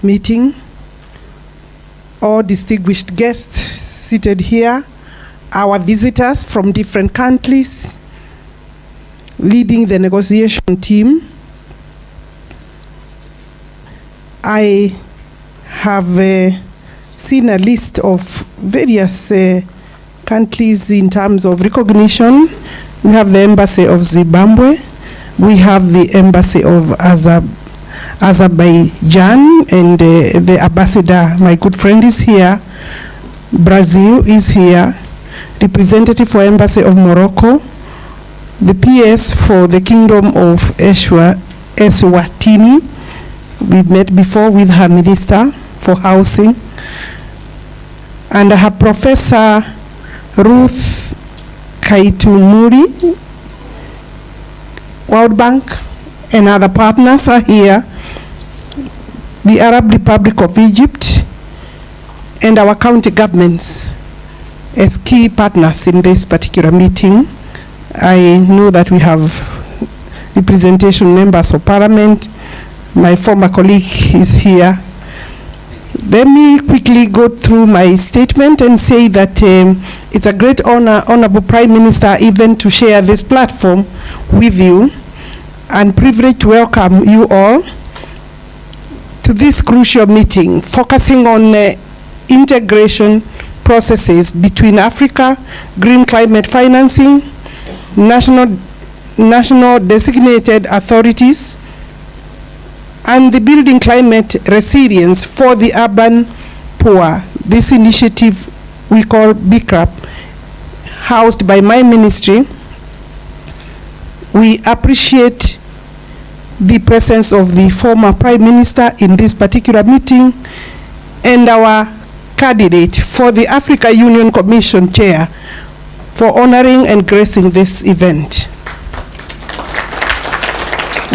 meeting, all distinguished guests seated here, our visitors from different countries, leading the negotiation team. I have seen a list of various countries in terms of recognition. We have the Embassy of Zimbabwe, we have the Embassy of Azerbaijan, and the ambassador, my good friend, is here. Brazil is here. Representative for Embassy of Morocco, the PS for the Kingdom of Eswatini. We met before with her Minister for Housing. And I have Professor Ruth Kaitumuri, World Bank, and other partners are here. The Arab Republic of Egypt, and our county governments as key partners in this particular meeting. I know that we have representation members of parliament. My former colleague is here. Let me quickly go through my statement and say that it's a great honor, Honorable Prime Minister, even to share this platform with you, and privilege to welcome you all to this crucial meeting, focusing on integration processes between Africa, green climate financing, national designated authorities, and the building climate resilience for the urban poor. This initiative we call BCRAP, housed by my ministry. We appreciate the presence of the former Prime Minister in this particular meeting, and our candidate for the Africa Union Commission Chair for honoring and gracing this event.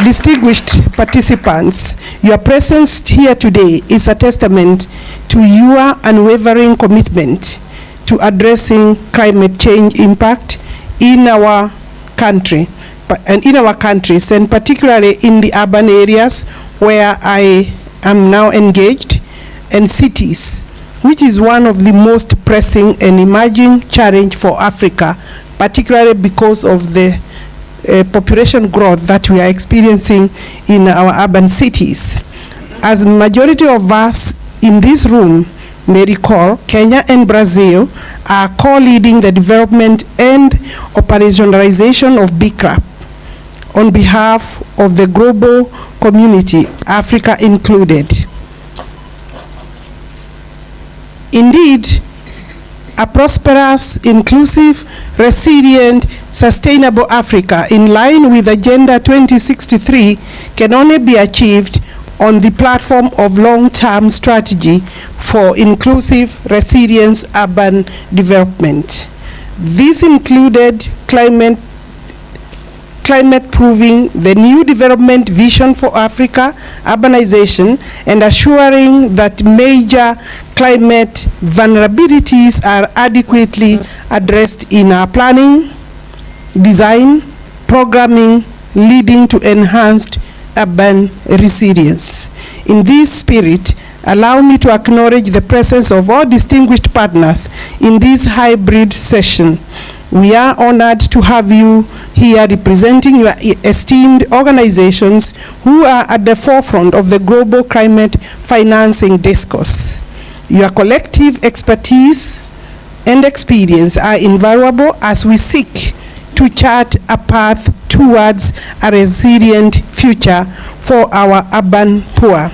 Distinguished participants, your presence here today is a testament to your unwavering commitment to addressing climate change impact in our country, and in our countries, and particularly in the urban areas where I am now engaged, and cities, which is one of the most pressing and emerging challenge for Africa, particularly because of the population growth that we are experiencing in our urban cities. As majority of us in this room may recall, Kenya and Brazil are co-leading the development and operationalization of BCRAP on behalf of the global community, Africa included. Indeed, a prosperous, inclusive, resilient, sustainable Africa in line with Agenda 2063 can only be achieved on the platform of long-term strategy for inclusive, resilient urban development. This included climate proving the new development vision for Africa, urbanization, and assuring that major climate vulnerabilities are adequately addressed in our planning, design, programming, leading to enhanced urban resilience. In this spirit, allow me to acknowledge the presence of all distinguished partners in this hybrid session. We are honored to have you here representing your esteemed organizations who are at the forefront of the global climate financing discourse. Your collective expertise and experience are invaluable as we seek to chart a path towards a resilient future for our urban poor.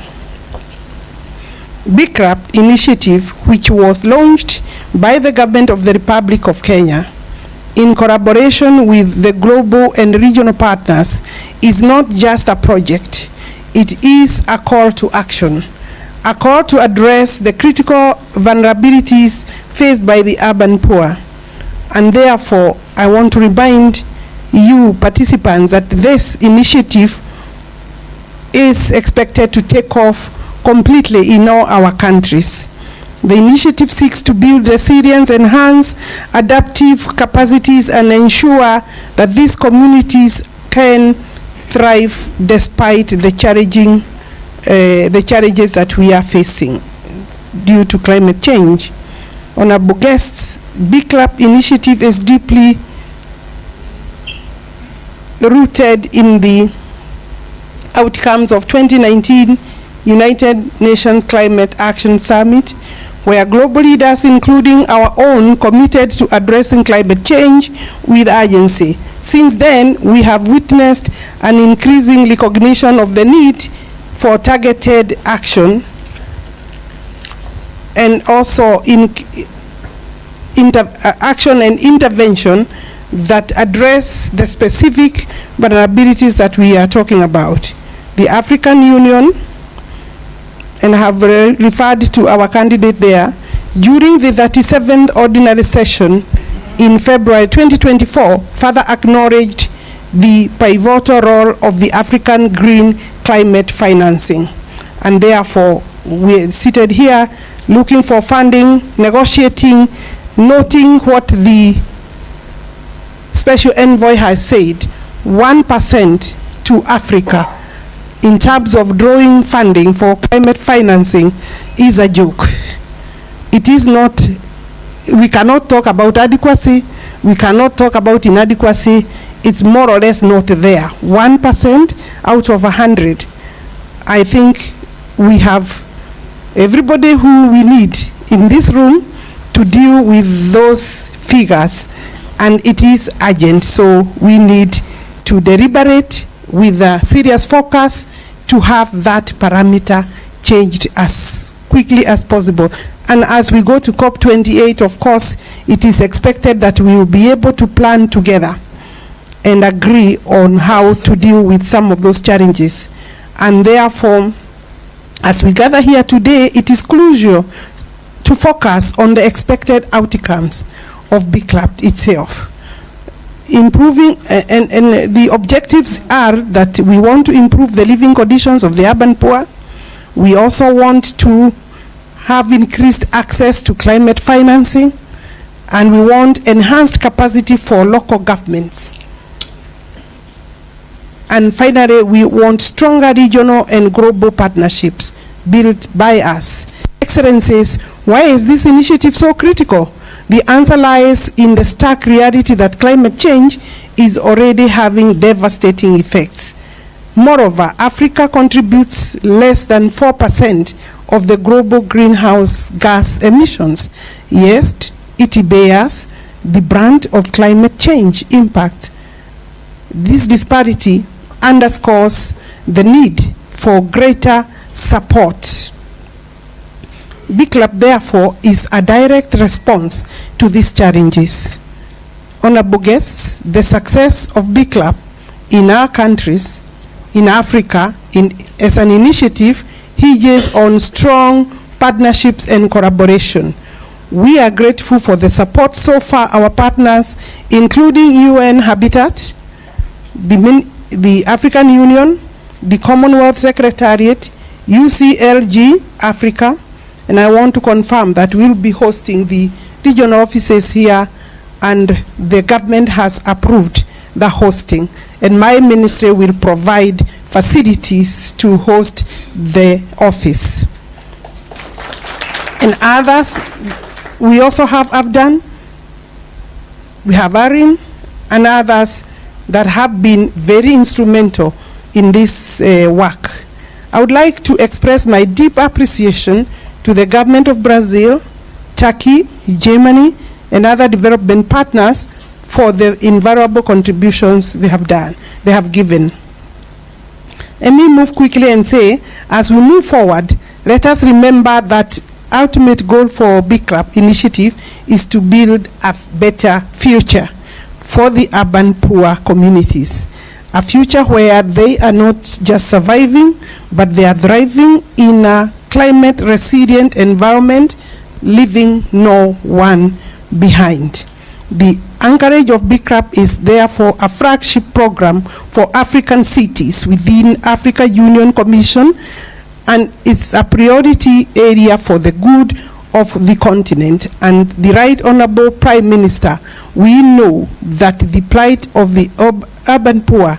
BCRAP initiative, which was launched by the government of the Republic of Kenya in collaboration with the global and regional partners, is not just a project, it is a call to action, a call to address the critical vulnerabilities faced by the urban poor. And therefore, I want to remind you participants that this initiative is expected to take off completely in all our countries. The initiative seeks to build resilience, enhance adaptive capacities, and ensure that these communities can thrive despite the challenging the challenges that we are facing due to climate change. Honorable guests, BCLAP initiative is deeply rooted in the outcomes of 2019 United Nations Climate Action Summit, where global leaders, including our own, committed to addressing climate change with urgency. Since then, we have witnessed an increasing recognition of the need for targeted action and also action and intervention that address the specific vulnerabilities that we are talking about. The African Union, and I have referred to our candidate there, during the 37th ordinary session in February 2024, further acknowledged the pivotal role of the African green climate financing. And therefore, we're seated here looking for funding, negotiating, noting what the Special Envoy has said, 1% to Africa in terms of drawing funding for climate financing is a joke. It is not, we cannot talk about adequacy, we cannot talk about inadequacy, it's more or less not there. 1% out of 100. I think we have everybody who we need in this room to deal with those figures, and it is urgent, so we need to deliberate with a serious focus to have that parameter changed as quickly as possible. And as we go to COP28, of course, it is expected that we will be able to plan together and agree on how to deal with some of those challenges. And therefore, as we gather here today, it is crucial to focus on the expected outcomes of BCLAP itself. Improving, and the objectives are that we want to improve the living conditions of the urban poor. We also want to have increased access to climate financing, and we want enhanced capacity for local governments. And finally, we want stronger regional and global partnerships built by us. Excellencies, why is this initiative so critical? The answer lies in the stark reality that climate change is already having devastating effects. Moreover, Africa contributes less than 4% of the global greenhouse gas emissions, yet it bears the brunt of climate change impact. This disparity underscores the need for greater support. BCLAP, therefore, is a direct response to these challenges. Honorable guests, the success of BCLAP in our countries, in Africa, as an initiative, hinges on strong partnerships and collaboration. We are grateful for the support so far our partners, including UN Habitat, the African Union, the Commonwealth Secretariat, UCLG Africa, and I want to confirm that we'll be hosting the regional offices here, and the government has approved the hosting, and my ministry will provide facilities to host the office. And others, we also have AFDAN, we have ARIN, and others that have been very instrumental in this work. I would like to express my deep appreciation to the government of Brazil, Turkey, Germany, and other development partners for the invaluable contributions they have given. Let me move quickly and say, as we move forward, let us remember that ultimate goal for BCLAP initiative is to build a better future for the urban poor communities. A future where they are not just surviving, but they are thriving in a climate resilient environment, leaving no one behind. The anchorage of BCLAP is therefore a flagship program for African cities within Africa Union Commission, and it's a priority area for the good of the continent. And the Right Honorable Prime Minister, we know that the plight of the urban poor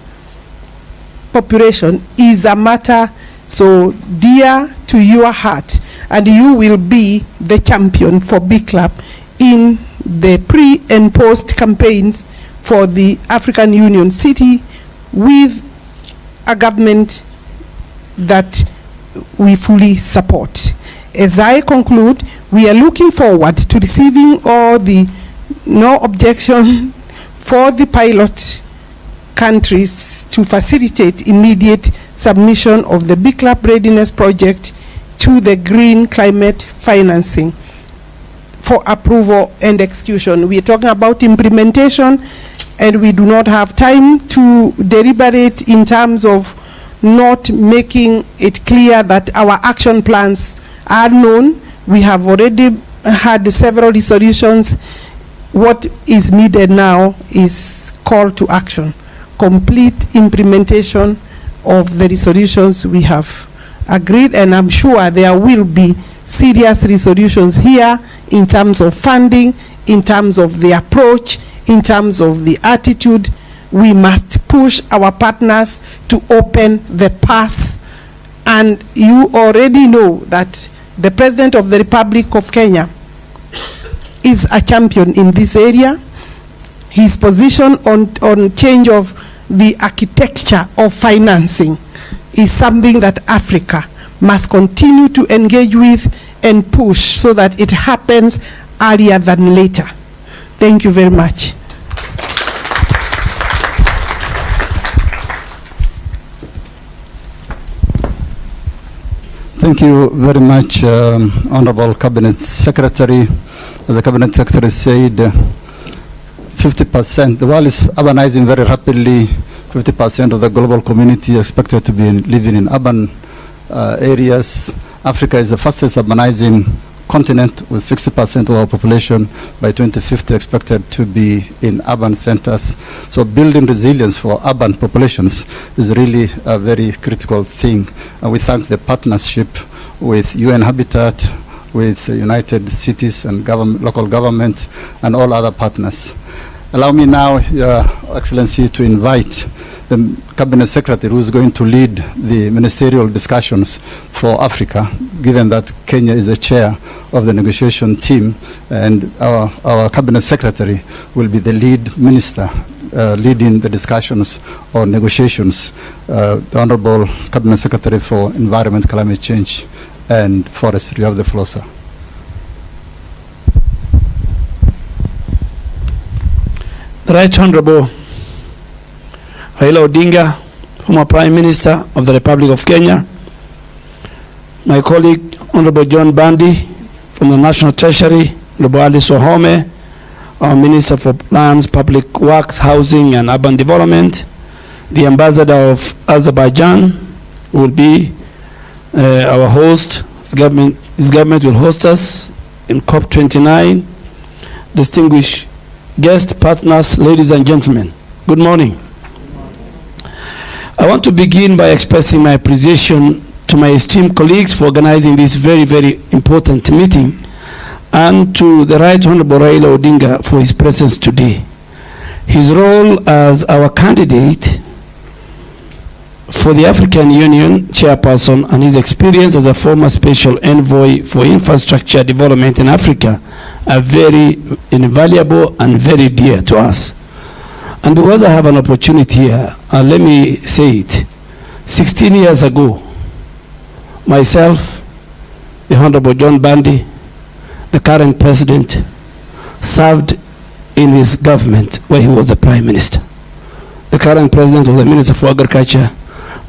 population is a matter so dear to your heart, and you will be the champion for BICLAP in the pre and post campaigns for the African Union city with a government that we fully support. As I conclude, we are looking forward to receiving all the no objection for the pilot countries to facilitate immediate submission of the BICLAP readiness project to the green climate financing for approval and execution. We are talking about implementation, and we do not have time to deliberate in terms of not making it clear that our action plans are known. We have already had several resolutions. What is needed now is call to action, complete implementation of the resolutions we have agreed, and I'm sure there will be serious resolutions here in terms of funding, in terms of the approach, in terms of the attitude. We must push our partners to open the pass, and you already know that the President of the Republic of Kenya is a champion in this area. His position on change of the architecture of financing is something that Africa must continue to engage with and push so that it happens earlier than later. Thank you very much. Thank you very much, Honorable Cabinet Secretary. As the Cabinet Secretary said, 50%, the world is urbanizing very rapidly. 50% of the global community is expected to be living in urban areas. Africa is the fastest urbanizing continent, with 60% of our population by 2050 expected to be in urban centers. So building resilience for urban populations is really a very critical thing. And we thank the partnership with UN Habitat, with United Cities and local government, and all other partners. Allow me now, Your Excellency, to invite the Cabinet Secretary who is going to lead the ministerial discussions for Africa, given that Kenya is the chair of the negotiation team, and our Cabinet Secretary will be the lead minister leading the discussions on negotiations. The Honorable Cabinet Secretary for Environment, Climate Change and Forestry. You have the floor, sir. The Right Honorable Raila Odinga, former Prime Minister of the Republic of Kenya, my colleague Honorable John Mbadi from the National Treasury, Duale Wahome, our Minister for Plans, Public Works, Housing and Urban Development, the Ambassador of Azerbaijan will be our host. His government will host us in COP29. Distinguished guest partners, ladies and gentlemen, good morning. I want to begin by expressing my appreciation to my esteemed colleagues for organizing this very, very important meeting, and to the Right Honorable Raila Odinga for his presence today. His role as our candidate for the African Union chairperson and his experience as a former special envoy for infrastructure development in Africa are very invaluable and very dear to us. And because I have an opportunity here, let me say it. 16 years ago, myself, the Honorable John Mbadi, the current president, served in his government where he was the Prime Minister. The current president was the Minister for Agriculture.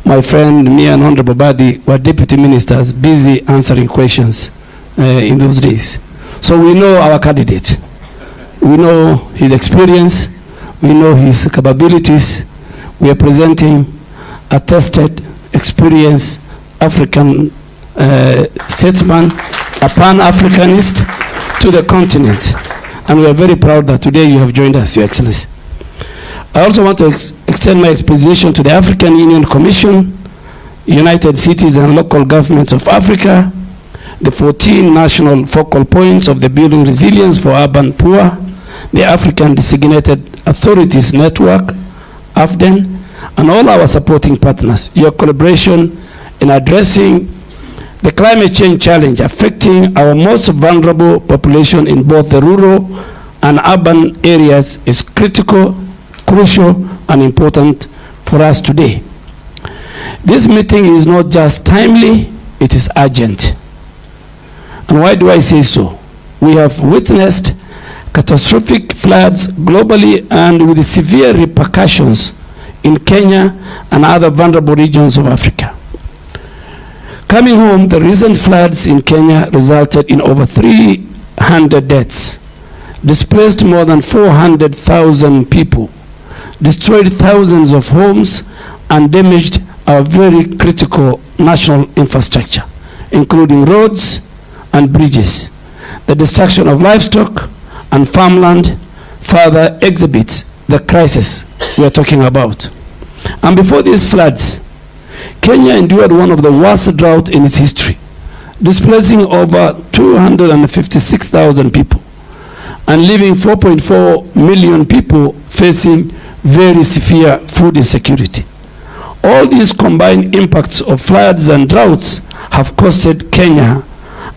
My friend, me and Honorable Mbadi were deputy ministers busy answering questions in those days. So we know our candidate. We know his experience. We know his capabilities. We are presenting a tested, experienced African statesman, a Pan-Africanist to the continent. And we are very proud that today you have joined us, Your Excellency. I also want to extend my appreciation to the African Union Commission, United Cities and Local Governments of Africa, the 14 national focal points of the Building Resilience for Urban Poor, the African Designated Authorities Network, AFDEN, and all our supporting partners. Your collaboration in addressing the climate change challenge affecting our most vulnerable population in both the rural and urban areas is critical, crucial, and important for us today. This meeting is not just timely, it is urgent. And why do I say so? We have witnessed catastrophic floods globally and with severe repercussions in Kenya and other vulnerable regions of Africa. Coming home, the recent floods in Kenya resulted in over 300 deaths, displaced more than 400,000 people, destroyed thousands of homes, and damaged our very critical national infrastructure, including roads and bridges. The destruction of livestock and farmland further exhibits the crisis we are talking about. And before these floods, Kenya endured one of the worst droughts in its history, displacing over 256,000 people and leaving 4.4 million people facing very severe food insecurity. All these combined impacts of floods and droughts have costed Kenya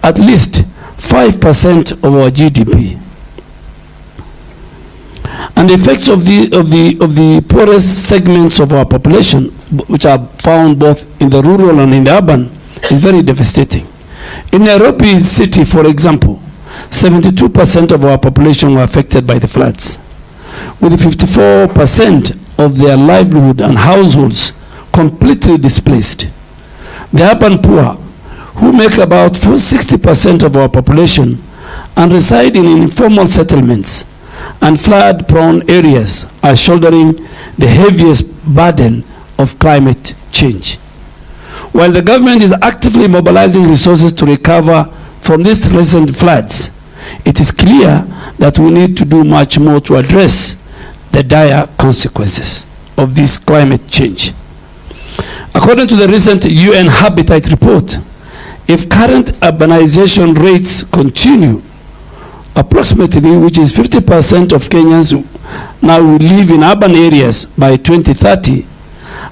at least 5% of our GDP. And the effects of the poorest segments of our population, which are found both in the rural and in the urban, is very devastating. In Nairobi city, for example, 72% of our population were affected by the floods, with 54% of their livelihood and households completely displaced. The urban poor, who make about 60% of our population and reside in informal settlements and flood-prone areas, are shouldering the heaviest burden of climate change. While the government is actively mobilizing resources to recover from these recent floods, it is clear that we need to do much more to address the dire consequences of this climate change. According to the recent UN Habitat report, if current urbanization rates continue, approximately, which is 50% of Kenyans now will live in urban areas by 2030,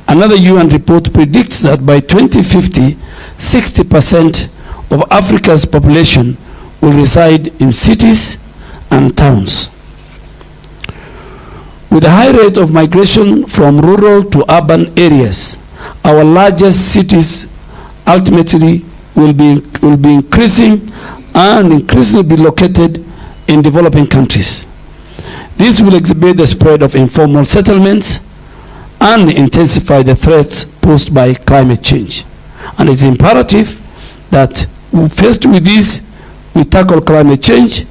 another UN report predicts that by 2050, 60% of Africa's population will reside in cities and towns. With a high rate of migration from rural to urban areas, our largest cities ultimately will be increasing and increasingly be located in developing countries. This will exhibit the spread of informal settlements and intensify the threats posed by climate change. And it's imperative that, faced with this, we tackle climate change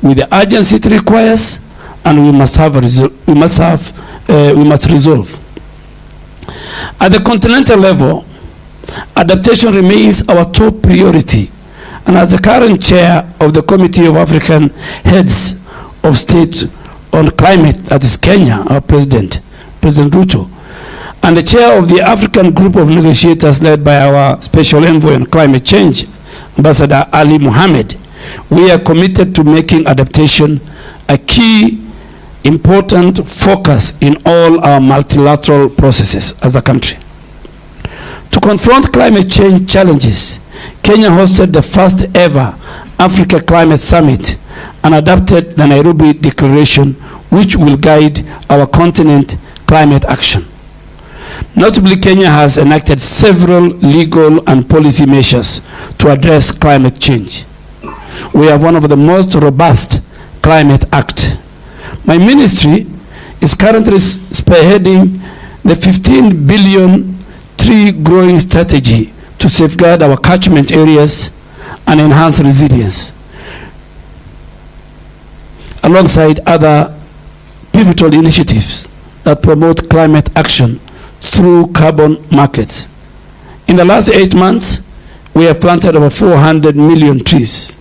with the urgency it requires, and we must resolve. At the continental level, adaptation remains our top priority. And as the current chair of the Committee of African Heads of State on Climate, that is Kenya, our President Ruto, and the chair of the African Group of Negotiators led by our Special Envoy on Climate Change, Ambassador Ali Mohammed, we are committed to making adaptation a key, important focus in all our multilateral processes as a country. To confront climate change challenges, Kenya hosted the first ever Africa Climate Summit and adopted the Nairobi Declaration, which will guide our continent climate action. Notably, Kenya has enacted several legal and policy measures to address climate change. We have one of the most robust Climate Act. My ministry is currently spearheading the 15 billion tree growing strategy to safeguard our catchment areas and enhance resilience, alongside other pivotal initiatives that promote climate action through carbon markets. In the last 8 months, we have planted over 400 million trees,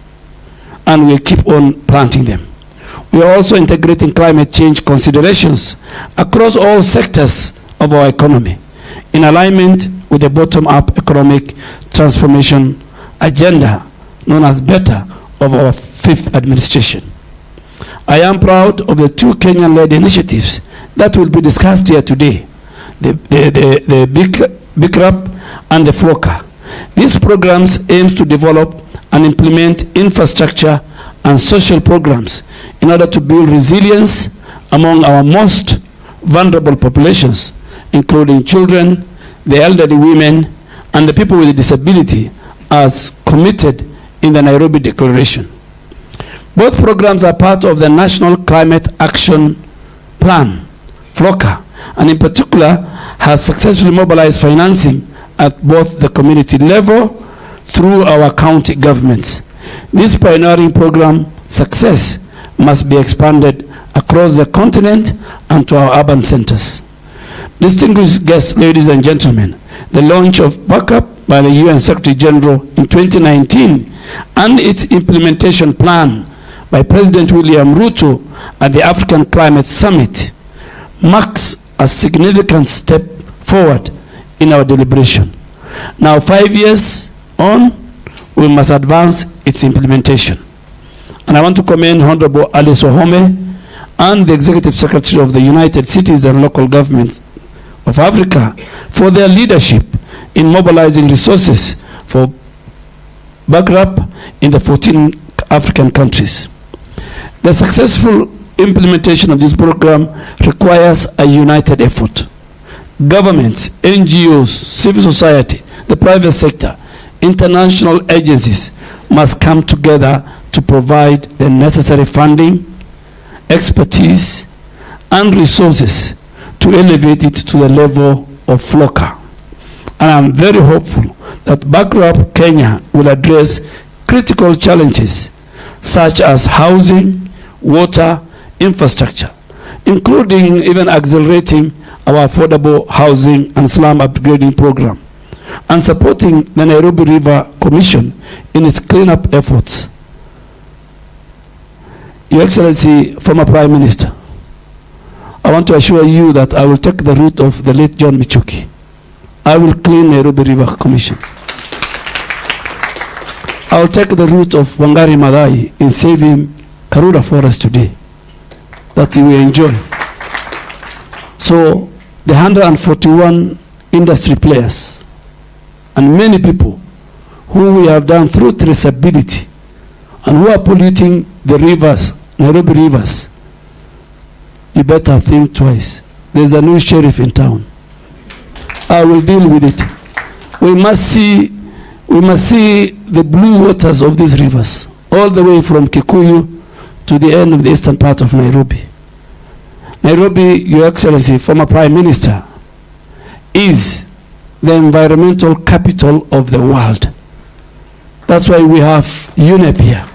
and we keep on planting them. We are also integrating climate change considerations across all sectors of our economy, in alignment with the bottom-up economic transformation agenda known as BETTER of our 5th administration. I am proud of the 2 Kenyan-led initiatives that will be discussed here today. The Big BICRAP, and the FLOCA. These programs aim to develop and implement infrastructure and social programs in order to build resilience among our most vulnerable populations, including children, the elderly, women, and the people with disability, as committed in the Nairobi Declaration. Both programs are part of the National Climate Action Plan, FLOCA, and in particular has successfully mobilized financing at both the community level through our county governments. This pioneering program success must be expanded across the continent and to our urban centers. Distinguished guests, ladies and gentlemen, the launch of backup by the UN Secretary General in 2019 and its implementation plan by President William Ruto at the African Climate Summit marks a significant step forward in our deliberation. Now, 5 years on, we must advance its implementation. And I want to commend Honorable Alice Wahome and the Executive Secretary of the United Cities and Local Governments of Africa for their leadership in mobilizing resources for backup in the 14 African countries. The successful implementation of this program requires a united effort. Governments, NGOs, civil society, the private sector, international agencies must come together to provide the necessary funding, expertise, and resources to elevate it to the level of FLOCA. And I'm very hopeful that Backup Kenya will address critical challenges such as housing, water, infrastructure, including even accelerating our affordable housing and slum upgrading program, and supporting the Nairobi River Commission in its cleanup efforts. Your Excellency, former Prime Minister, I want to assure you that I will take the route of the late John Michuki. I will clean Nairobi River Commission. I will take the route of Wangari Maathai in saving Karura Forest today, that you will enjoy. So the 141 industry players and many people who we have done through traceability and who are polluting the rivers, Nairobi rivers, you better think twice. There's a new sheriff in town. I will deal with it. We must see the blue waters of these rivers, all the way from Kikuyu to the end of the eastern part of Nairobi. Nairobi, Your Excellency, former Prime Minister, is the environmental capital of the world. That's why we have UNEP here.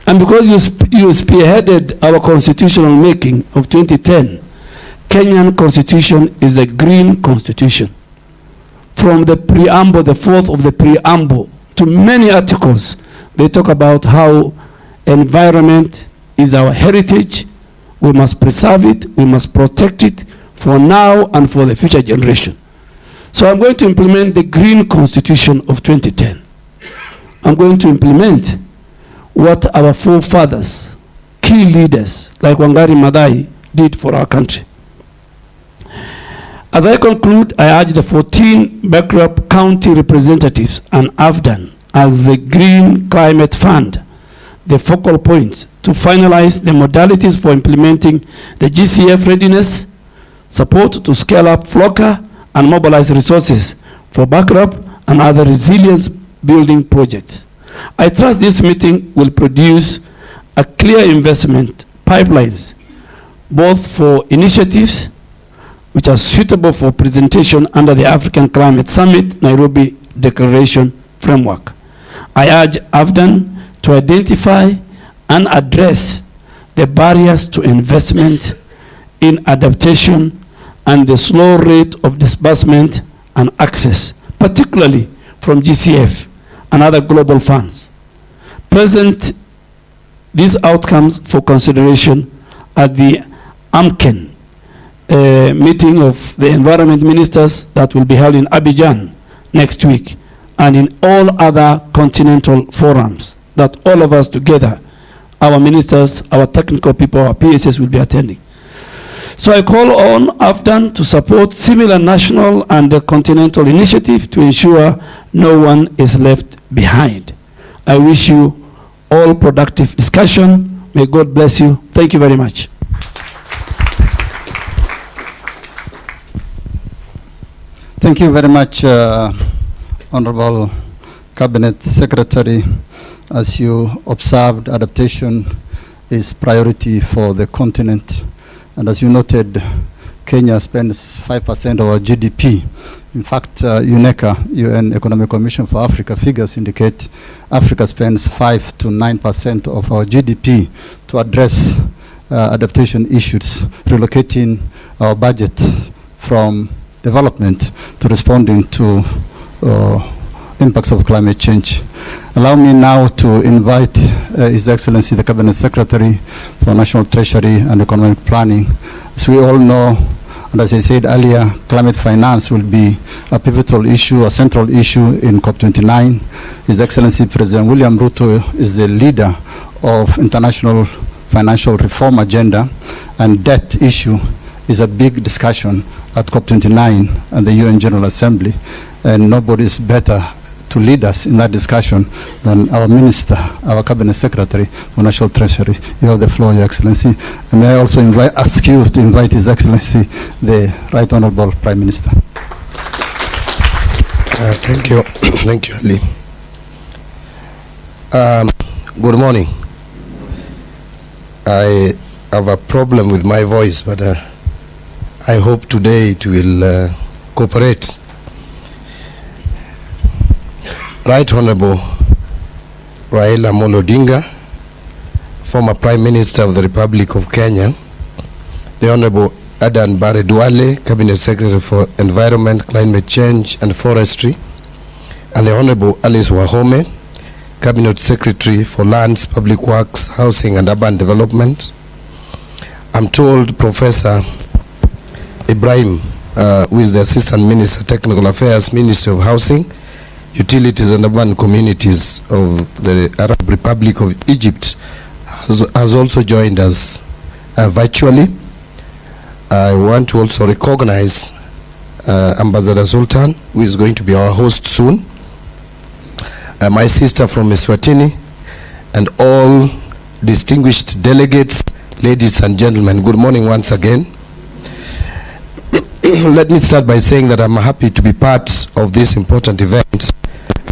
And because you spearheaded our constitutional making of 2010, Kenyan constitution is a green constitution. From the preamble, the fourth of the preamble, to many articles, they talk about how environment is our heritage. We must preserve it, we must protect it for now and for the future generation. So I'm going to implement the green constitution of 2010. I'm going to implement what our forefathers, key leaders like Wangari Maathai did for our country. As I conclude, I urge the 14 bankrupt county representatives and AFDAN as the Green Climate Fund, the focal point to finalize the modalities for implementing the GCF readiness, support to scale up FLOCA, and mobilize resources for backup and other resilience building projects. I trust this meeting will produce a clear investment pipelines, both for initiatives which are suitable for presentation under the African Climate Summit Nairobi Declaration framework. I urge AFDAN to identify and address the barriers to investment in adaptation and the slow rate of disbursement and access, particularly from GCF and other global funds. Present these outcomes for consideration at the AMKEN meeting of the environment ministers that will be held in Abidjan next week, and in all other continental forums that all of us together, our ministers, our technical people, our PSS will be attending. So I call on AFDAN to support similar national and continental initiative to ensure no one is left behind. I wish you all productive discussion. May God bless you. Thank you very much. Thank you very much, Honorable Cabinet Secretary. As you observed, adaptation is priority for the continent. And as you noted, Kenya spends 5% of our GDP. In fact, UNECA, UN Economic Commission for Africa, figures indicate Africa spends 5 to 9% of our GDP to address adaptation issues, relocating our budget from development to responding to impacts of climate change. Allow me now to invite His Excellency the Cabinet Secretary for National Treasury and Economic Planning. As we all know, and as I said earlier, climate finance will be a pivotal issue, a central issue in COP29. His Excellency President William Ruto is the leader of international financial reform agenda, and debt issue is a big discussion at COP29 and the UN General Assembly, and nobody is better to lead us in that discussion than our Minister, our Cabinet Secretary for National Treasury. You have the floor, Your Excellency. And may I also ask you to invite His Excellency, the Right Honorable Prime Minister. Thank you. Thank you, Ali. Good morning. I have a problem with my voice, but I hope today it will cooperate. Right Honorable Raila Odinga, former Prime Minister of the Republic of Kenya, the Honorable Adan Bare Duale, Cabinet Secretary for Environment, Climate Change and Forestry, and the Honorable Alice Wahome, Cabinet Secretary for Lands, Public Works, Housing and Urban Development. I'm told Professor Ibrahim, who is the Assistant Minister, Technical Affairs, Ministry of Housing, Utilities and Urban Communities of the Arab Republic of Egypt, has also joined us virtually. I want to also recognize Ambassador Sultan, who is going to be our host soon, my sister from Eswatini, and all distinguished delegates, ladies and gentlemen. Good morning once again. Let me start by saying that I'm happy to be part of this important event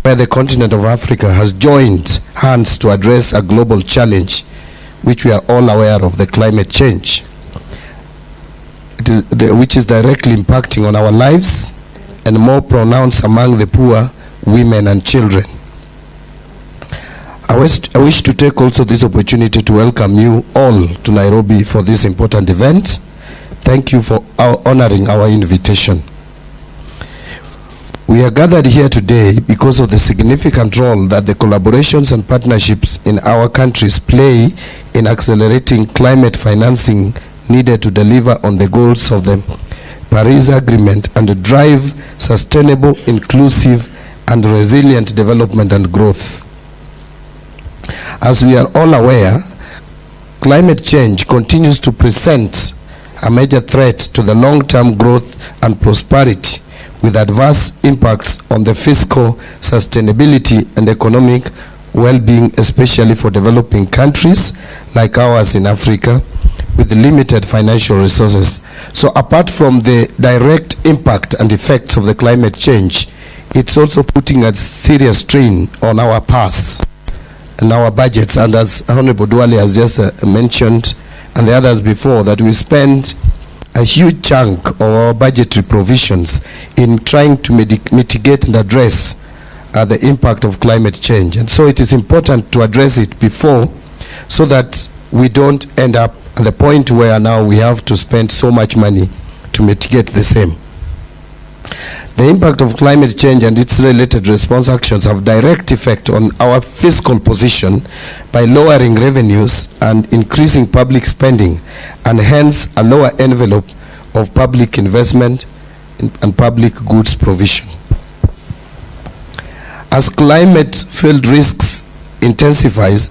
where the continent of Africa has joined hands to address a global challenge which we are all aware of, the climate change, which is directly impacting on our lives and more pronounced among the poor, women and children. I wish to take also this opportunity to welcome you all to Nairobi for this important event. Thank you for honoring our invitation. We are gathered here today because of the significant role that the collaborations and partnerships in our countries play in accelerating climate financing needed to deliver on the goals of the Paris Agreement and to drive sustainable, inclusive, and resilient development and growth. As we are all aware, climate change continues to present a major threat to the long-term growth and prosperity, with adverse impacts on the fiscal sustainability and economic well-being, especially for developing countries like ours in Africa with limited financial resources. So apart from the direct impact and effects of the climate change, it's also putting a serious strain on our purse and our budgets. And as Honorable Duale has just mentioned, and the others before, that we spend a huge chunk of our budgetary provisions in trying to mitigate and address the impact of climate change. And so it is important to address it before, so that we don't end up at the point where now we have to spend so much money to mitigate the same. The impact of climate change and its related response actions have direct effect on our fiscal position by lowering revenues and increasing public spending, and hence a lower envelope of public investment and public goods provision. As climate-fueled risks intensifies,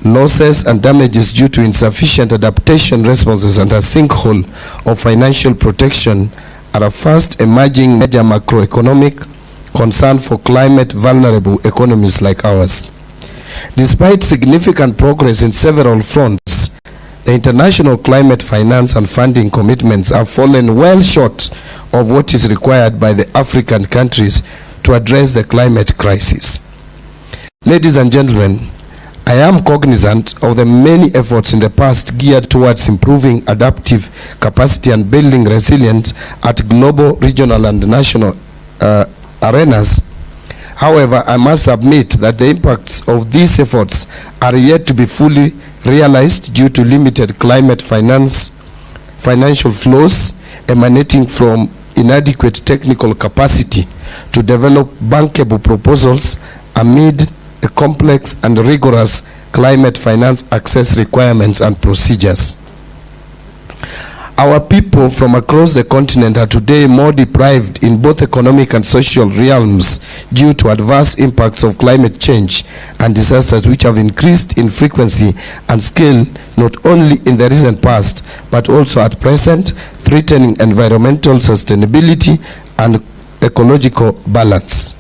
losses and damages due to insufficient adaptation responses and a sinkhole of financial protection are a fast emerging major macroeconomic concern for climate vulnerable economies like ours. Despite significant progress in several fronts, the international climate finance and funding commitments have fallen well short of what is required by the African countries to address the climate crisis. Ladies and gentlemen, I am cognizant of the many efforts in the past geared towards improving adaptive capacity and building resilience at global, regional, and national arenas. However, I must admit that the impacts of these efforts are yet to be fully realized due to limited climate financial flows emanating from inadequate technical capacity to develop bankable proposals amid a complex and rigorous climate finance access requirements and procedures. Our people from across the continent are today more deprived in both economic and social realms due to adverse impacts of climate change and disasters which have increased in frequency and scale not only in the recent past but also at present, threatening environmental sustainability and ecological balance.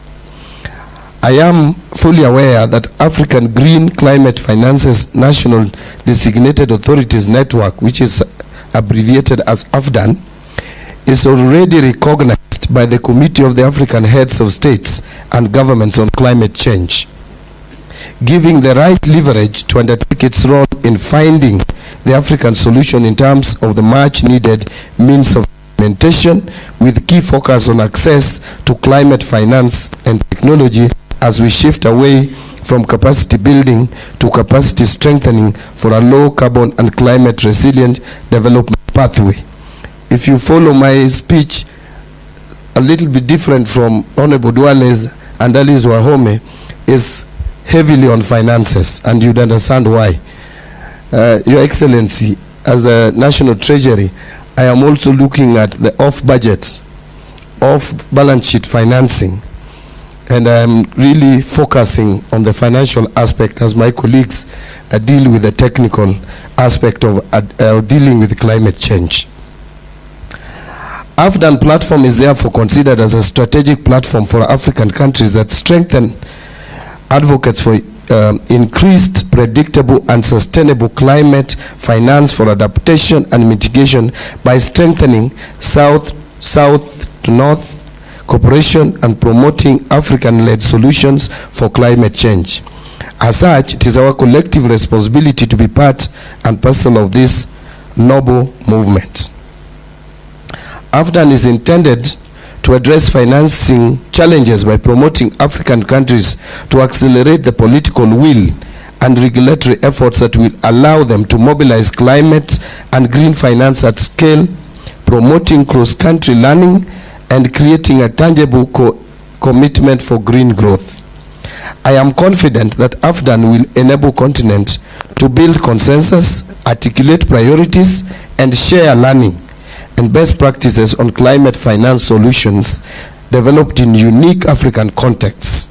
I am fully aware that African Green Climate Finance's National Designated Authorities Network, which is abbreviated as AFDAN, is already recognized by the Committee of the African Heads of States and Governments on Climate Change, giving the right leverage to undertake its role in finding the African solution in terms of the much needed means of implementation, with key focus on access to climate finance and technology as we shift away from capacity building to capacity strengthening for a low carbon and climate resilient development pathway. If you follow my speech, a little bit different from Honorable Duale's and Ali's Wahome, is heavily on finances, and you'd understand why. Your Excellency, as a National Treasury, I am also looking at the off-budget, off-balance sheet financing, and I'm really focusing on the financial aspect as my colleagues deal with the technical aspect of dealing with climate change. AFDAN platform is therefore considered as a strategic platform for African countries that strengthen advocates for increased, predictable, and sustainable climate finance for adaptation and mitigation by strengthening south to north cooperation and promoting African-led solutions for climate change. As such, it is our collective responsibility to be part and parcel of this noble movement. AFDAN is intended to address financing challenges by promoting African countries to accelerate the political will and regulatory efforts that will allow them to mobilize climate and green finance at scale, promoting cross-country learning and creating a tangible commitment for green growth. I am confident that AFDAN will enable continent to build consensus, articulate priorities, and share learning and best practices on climate finance solutions developed in unique African contexts.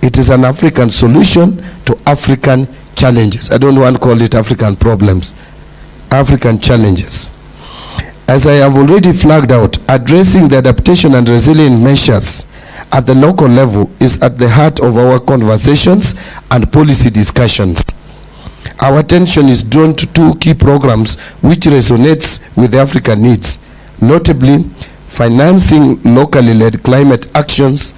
It is an African solution to African challenges. I don't want to call it African problems, African challenges. As I have already flagged out, addressing the adaptation and resilient measures at the local level is at the heart of our conversations and policy discussions. Our attention is drawn to two key programs which resonates with the African needs, notably financing locally led climate actions,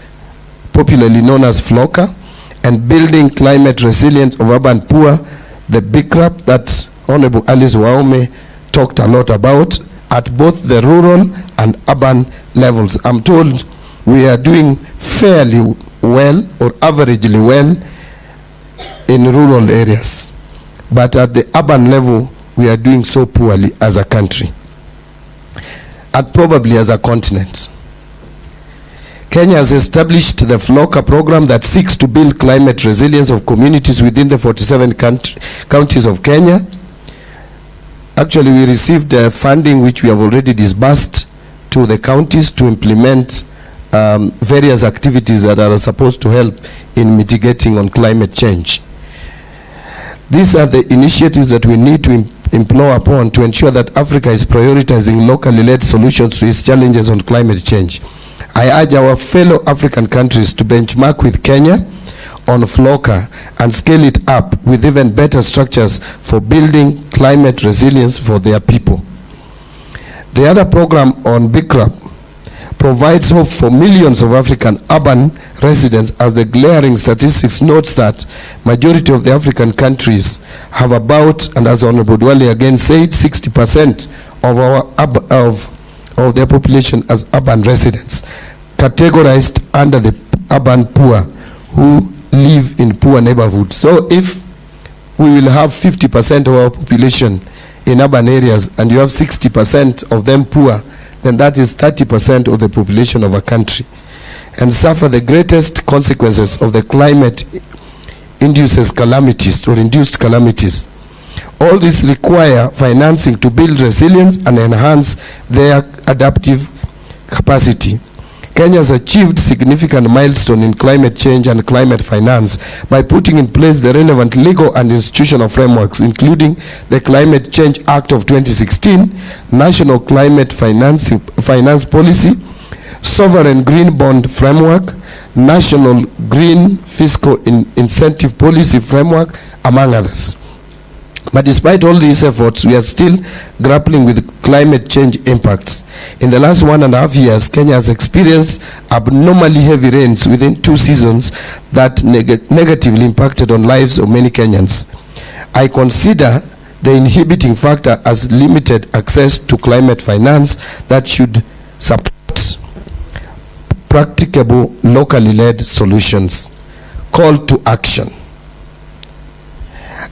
popularly known as FLOCA, and building climate resilience of urban poor, the BICRAP that Honorable Alice Wahome talked a lot about, at both the rural and urban levels. I'm told we are doing fairly well or averagely well in rural areas, but at the urban level we are doing so poorly as a country and probably as a continent. Kenya has established the FLOCA program that seeks to build climate resilience of communities within the 47 counties of Kenya. Actually, we received funding which we have already disbursed to the counties to implement various activities that are supposed to help in mitigating on climate change. These are the initiatives that we need to implore upon to ensure that Africa is prioritizing locally led solutions to its challenges on climate change. I urge our fellow African countries to benchmark with Kenya on FLOCA and scale it up with even better structures for building climate resilience for their people. The other program on BICRAP provides hope for millions of African urban residents, as the glaring statistics notes that majority of the African countries have about, and as Honorable Duale again said, 60% of their population as urban residents, categorized under the urban poor who live in poor neighborhoods. So if we will have 50% of our population in urban areas and you have 60% of them poor, then that is 30% of the population of a country, and suffer the greatest consequences of the climate induces calamities or induced calamities. All this require financing to build resilience and enhance their adaptive capacity. Kenya has achieved significant milestone in climate change and climate finance by putting in place the relevant legal and institutional frameworks, including the Climate Change Act of 2016, National Climate Finance Policy, Sovereign Green Bond Framework, National Green Fiscal Incentive Policy Framework, among others. But despite all these efforts, we are still grappling with climate change impacts. In the last 1.5 years, Kenya has experienced abnormally heavy rains within 2 seasons that negatively impacted on lives of many Kenyans. I consider the inhibiting factor as limited access to climate finance that should support practicable, locally led solutions. Call to action.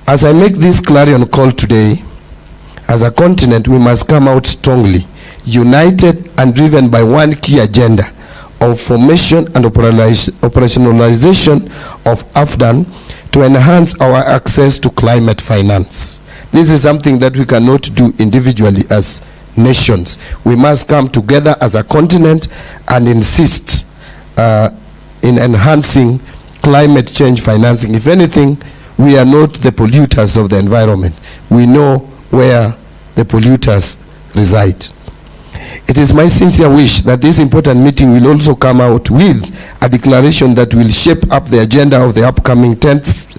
As I make this clarion call today, as a continent, we must come out strongly, united and driven by one key agenda of formation and operationalization of AFDAN to enhance our access to climate finance. This is something that we cannot do individually as nations. We must come together as a continent and insist in enhancing climate change financing. If anything, we are not the polluters of the environment. We know where the polluters reside. It is my sincere wish that this important meeting will also come out with a declaration that will shape up the agenda of the upcoming 10th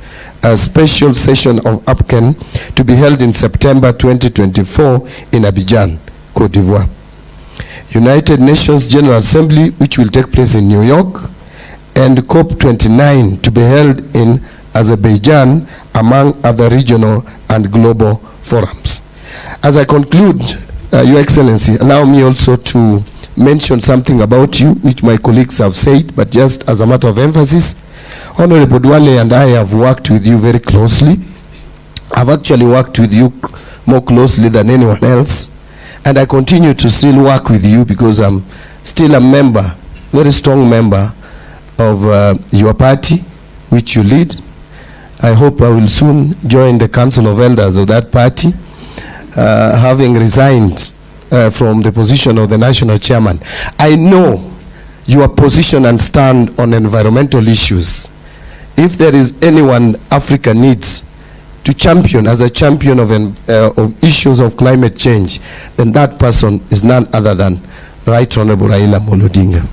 special session of APCAN to be held in September 2024 in Abidjan, Cote d'Ivoire. United Nations General Assembly, which will take place in New York, and COP29 to be held in Azerbaijan, among other regional and global forums. As I conclude, Your Excellency, allow me also to mention something about you, which my colleagues have said, but just as a matter of emphasis. Honorable Duale and I have worked with you very closely. I've actually worked with you more closely than anyone else, and I continue to still work with you because I'm still a member, very strong member of your party, which you lead. I hope I will soon join the Council of Elders of that party, having resigned from the position of the national chairman. I know your position and stand on environmental issues. If there is anyone Africa needs to champion as a champion of issues of climate change, then that person is none other than Right Honorable Raila Odinga.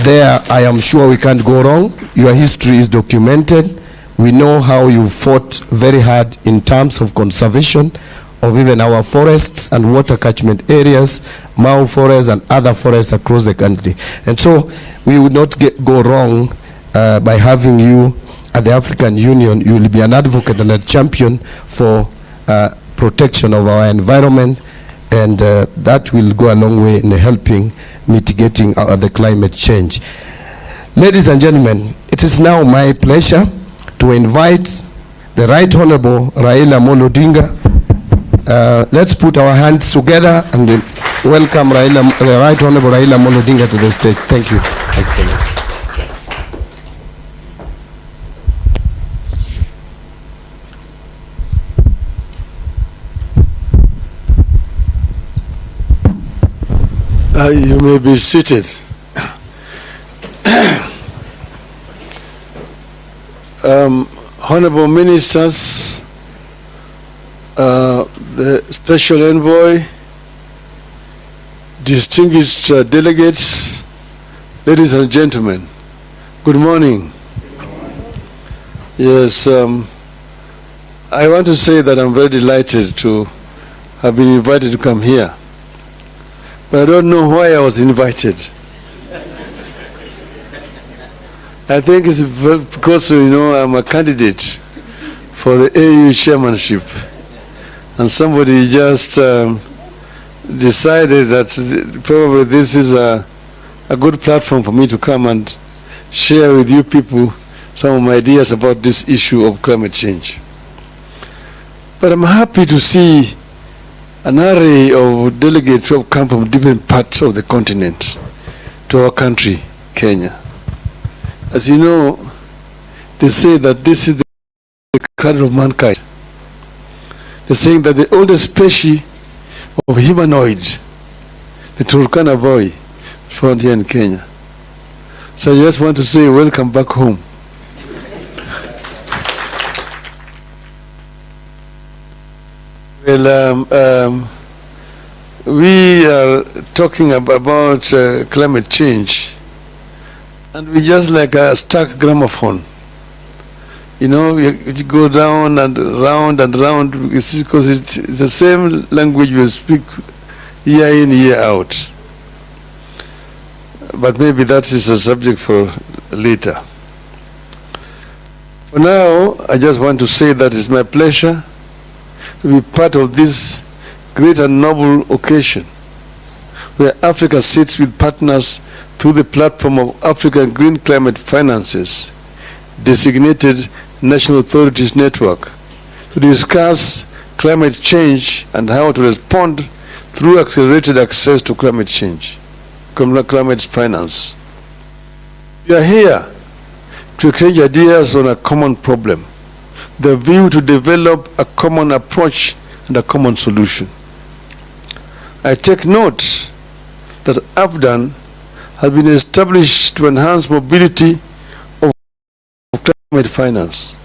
There, I am sure we can't go wrong. Your history is documented. We know how you fought very hard in terms of conservation of even our forests and water catchment areas, Mau forests and other forests across the country. And so we would not go wrong by having you at the African Union. You will be an advocate and a champion for protection of our environment, and that will go a long way in helping mitigating the climate change. Ladies and gentlemen, it is now my pleasure to invite the Right Honorable Raila Odinga. Let's put our hands together and welcome the Right Honorable Raila Odinga to the stage. Thank you, Excellency. You may be seated. honorable ministers, the special envoy, distinguished delegates, ladies and gentlemen, good morning. Yes, I want to say that I'm very delighted to have been invited to come here, but I don't know why I was invited. I think it's because, you know, I'm a candidate for the AU chairmanship, and somebody just decided that probably this is a good platform for me to come and share with you people some of my ideas about this issue of climate change. But I'm happy to see an array of delegates who have come from different parts of the continent to our country, Kenya. As you know, they say that this is the cradle of mankind. They're saying that the oldest species of humanoid, the Turkana boy, found here in Kenya. So I just want to say welcome back home. Well, we are talking about climate change, and we just like a stuck gramophone. You know, you go down and round because it's the same language we speak year in, year out. But maybe that is a subject for later. For now, I just want to say that it's my pleasure to be part of this great and noble occasion where Africa sits with partners through the platform of African Green Climate Finances, designated National Authorities Network, to discuss climate change and how to respond through accelerated access to climate change, climate finance. We are here to exchange ideas on a common problem, the view to develop a common approach and a common solution. I take note that AFDAN has been established to enhance mobility of climate finance,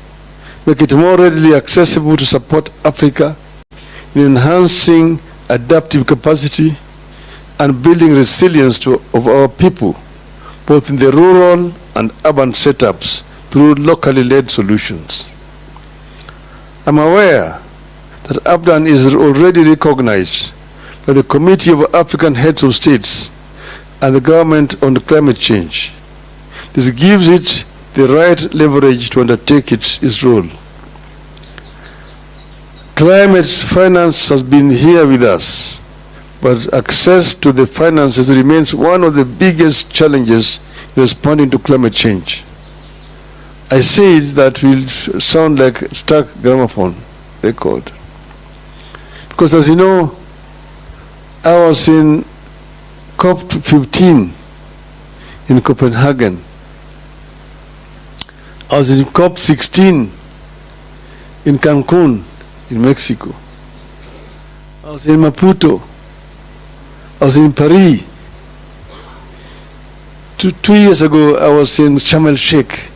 make it more readily accessible to support Africa in enhancing adaptive capacity and building resilience of our people, both in the rural and urban setups through locally led solutions. I'm aware that AFDAN is already recognized by the Committee of African Heads of States and the government on climate change. This gives it the right leverage to undertake its role. Climate finance has been here with us, but access to the finances remains one of the biggest challenges in responding to climate change. I say that will sound like a stuck gramophone record. Because as you know, I was in COP15 in Copenhagen. I was in COP16 in Cancun in Mexico. I was in Maputo. I was in Paris. Two years ago, I was in Sharm el-Sheikh.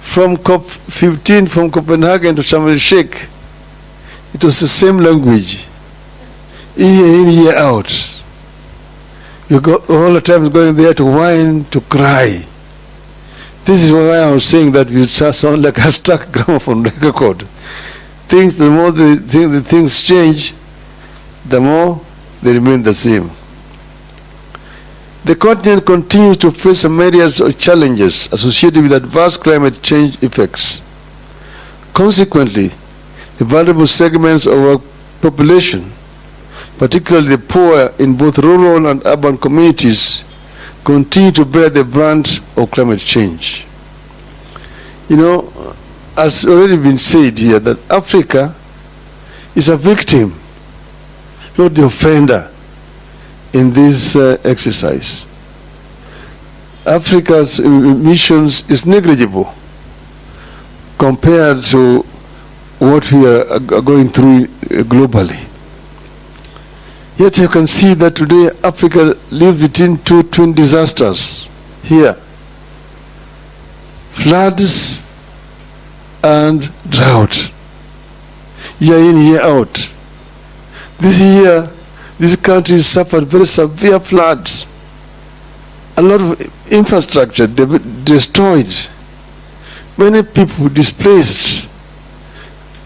From COP15, from Copenhagen to Sharm el-Sheikh, it was the same language, year in, year out. You go all the time going there to whine, to cry. This is why I was saying that we sound like a stuck gramophone record. The more the things change, the more they remain the same. The continent continues to face some areas of challenges associated with adverse climate change effects. Consequently, the vulnerable segments of our population, particularly the poor in both rural and urban communities, continue to bear the brunt of climate change. You know, as already been said here, that Africa is a victim, not the offender in this exercise. Africa's emissions is negligible compared to what we are going through globally. Yet you can see that today Africa lives between two twin disasters here. Floods and drought. Year in, year out. This year, this country suffered very severe floods. A lot of infrastructure destroyed. Many people displaced.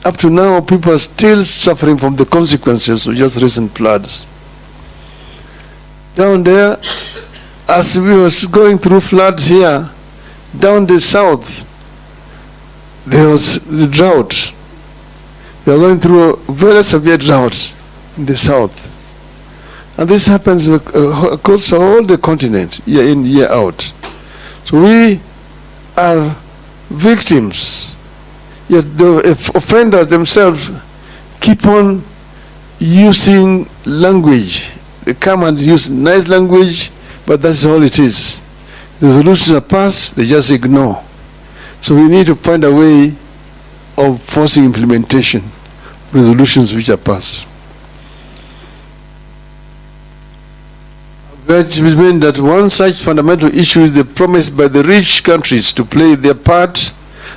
Up to now, people are still suffering from the consequences of just recent floods. Down there, as we were going through floods here, down the south, there was the drought. They are going through a very severe drought in the south. And this happens across all the continent, year in, year out. So we are victims, yet the offenders themselves keep on using language. They come and use nice language, but that's all it is. The resolutions are passed, they just ignore. So we need to find a way of forcing implementation of resolutions which are passed. Which means that one such fundamental issue is the promise by the rich countries to play their part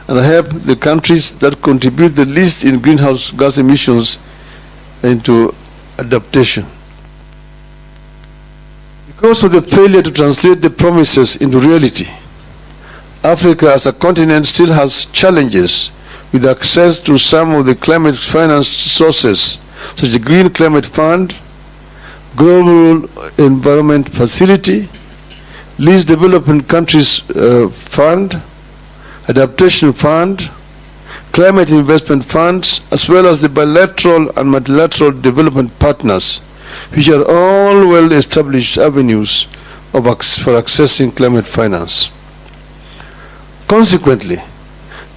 and help the countries that contribute the least in greenhouse gas emissions into adaptation. Because of the failure to translate the promises into reality, Africa as a continent still has challenges with access to some of the climate finance sources, such as the Green Climate Fund, Global Environment Facility, Least Developing Countries Fund, Adaptation Fund, Climate Investment Funds, as well as the bilateral and multilateral development partners, which are all well-established avenues for accessing climate finance. Consequently,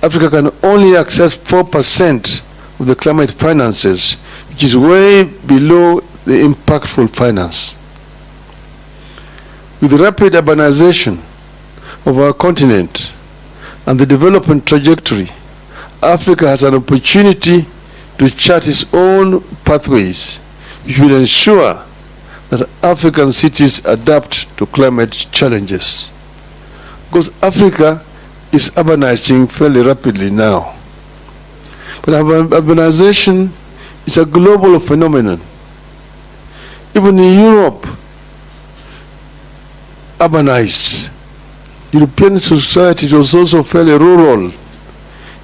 Africa can only access 4% of the climate finances, which is way below the impactful finance. With the rapid urbanization of our continent and the development trajectory, Africa has an opportunity to chart its own pathways, which will ensure that African cities adapt to climate challenges. Because Africa is urbanizing fairly rapidly now. But urbanization is a global phenomenon. Even in Europe, urbanized. European society was also fairly rural.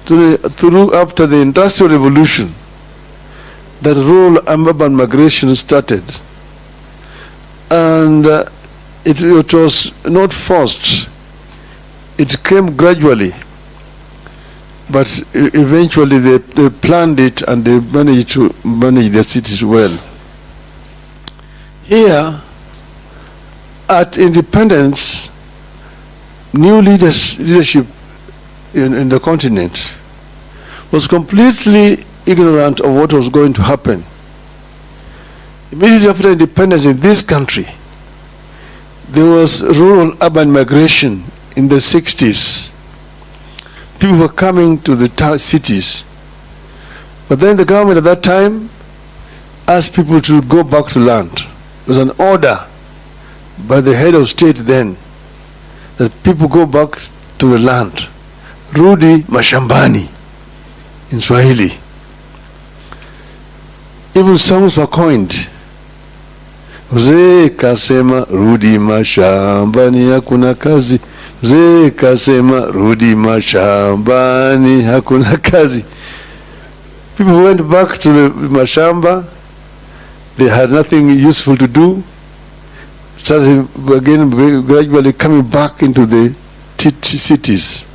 After the Industrial Revolution, that rural and urban migration started. And it was not forced. It came gradually. But eventually they planned it and they managed to manage their cities well. Here, at independence, new leadership in the continent was completely ignorant of what was going to happen. Immediately after independence in this country, there was rural-urban migration in the 60s. People were coming to the cities. But then the government at that time asked people to go back to land. There was an order by the head of state then that people go back to the land. Rudi mashambani in Swahili. Even songs were coined. Mzee kasema rudi mashambani hakuna kazi. Mzee kasema rudi mashambani hakuna kazi. People went back to the mashamba. They had nothing useful to do. Started again gradually coming back into the cities.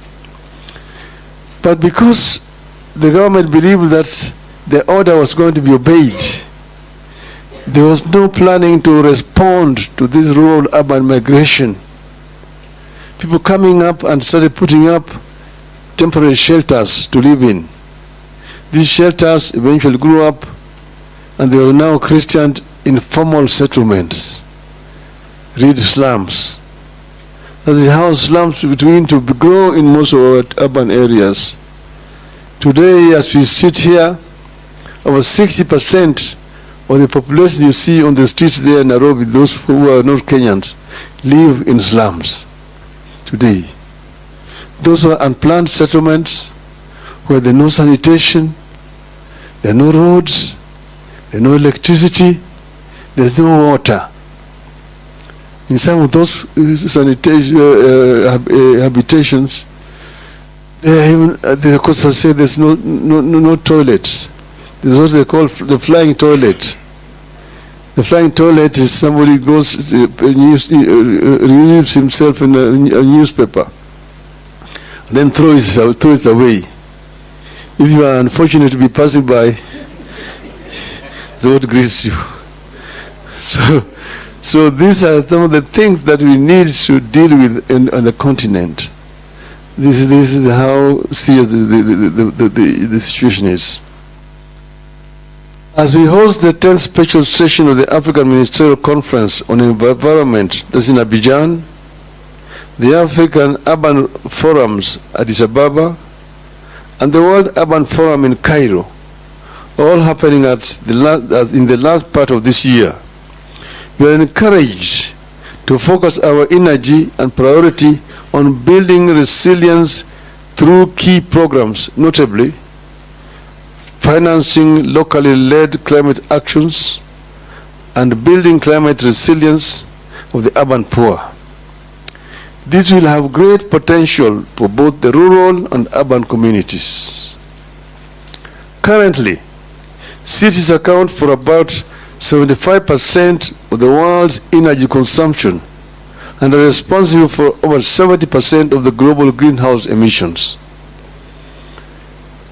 But because the government believed that the order was going to be obeyed, there was no planning to respond to this rural-urban migration. People coming up and started putting up temporary shelters to live in. These shelters eventually grew up and they are now christened informal settlements. Read slums. That is how slums begin to grow in most of our urban areas. Today, as we sit here, over 60% of the population you see on the streets there in Nairobi, those who are not Kenyans, live in slums today. Those who are unplanned settlements, where there's no sanitation, there are no roads, there's no electricity, there's no water. In some of those sanitation habitations, they could say there's no toilets. There's what they call the flying toilet. The flying toilet is somebody goes relieves himself in a newspaper, then throws it away. If you are unfortunate to be passing by, the word greets you. So these are some of the things that we need to deal with on the continent. This is how serious the situation is. As we host the 10th special session of the African Ministerial Conference on Environment, that's in Abidjan, the African Urban Forums at Addis Ababa, and the World Urban Forum in Cairo, all happening in the last part of this year, we are encouraged to focus our energy and priority on building resilience through key programs, notably financing locally led climate actions and building climate resilience of the urban poor. This will have great potential for both the rural and urban communities. Currently, cities account for about 75% of the world's energy consumption and are responsible for over 70% of the global greenhouse emissions.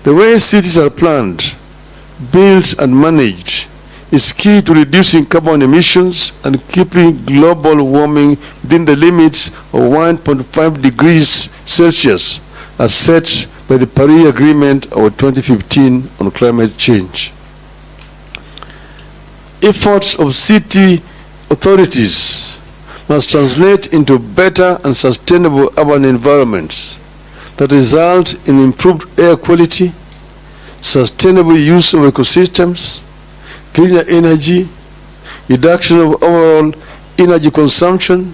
The way cities are planned, built and managed is key to reducing carbon emissions and keeping global warming within the limits of 1.5 degrees Celsius as set by the Paris Agreement of 2015 on climate change. Efforts of city authorities must translate into better and sustainable urban environments that result in improved air quality, sustainable use of ecosystems, cleaner energy, reduction of overall energy consumption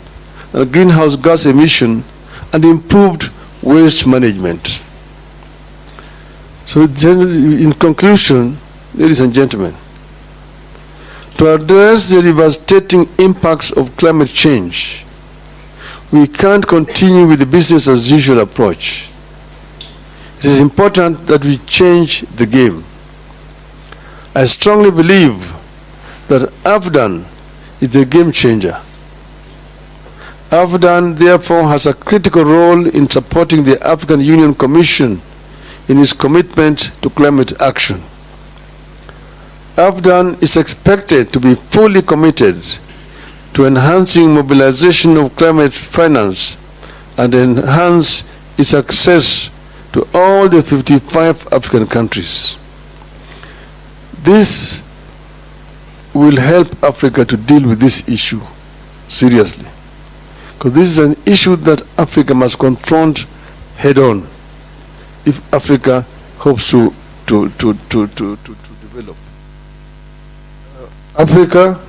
and greenhouse gas emission, and improved waste management. So in conclusion, ladies and gentlemen, to address the devastating impacts of climate change, we can't continue with the business as usual approach. It is important that we change the game. I strongly believe that AFDAN is the game changer. AFDAN therefore has a critical role in supporting the African Union Commission in its commitment to climate action. AFDAN is expected to be fully committed to enhancing mobilization of climate finance and enhance its access to all the 55 African countries. This will help Africa to deal with this issue seriously, because this is an issue that Africa must confront head on if Africa hopes to develop. Africa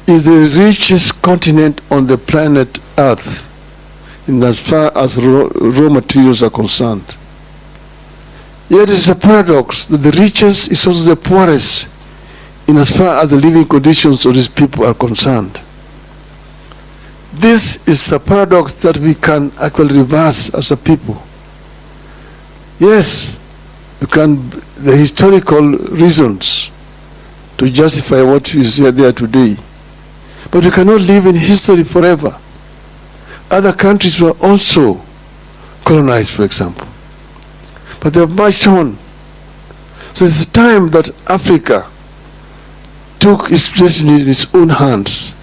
is the richest continent on the planet Earth in as far as raw materials are concerned. Yet it is a paradox that the richest is also the poorest in as far as the living conditions of these people are concerned. This is a paradox that we can actually reverse as a people. Yes, you can, the historical reasons to justify what is there today. But we cannot live in history forever. Other countries were also colonized, for example. But they have marched on. So it's time that Africa took its destiny in its own hands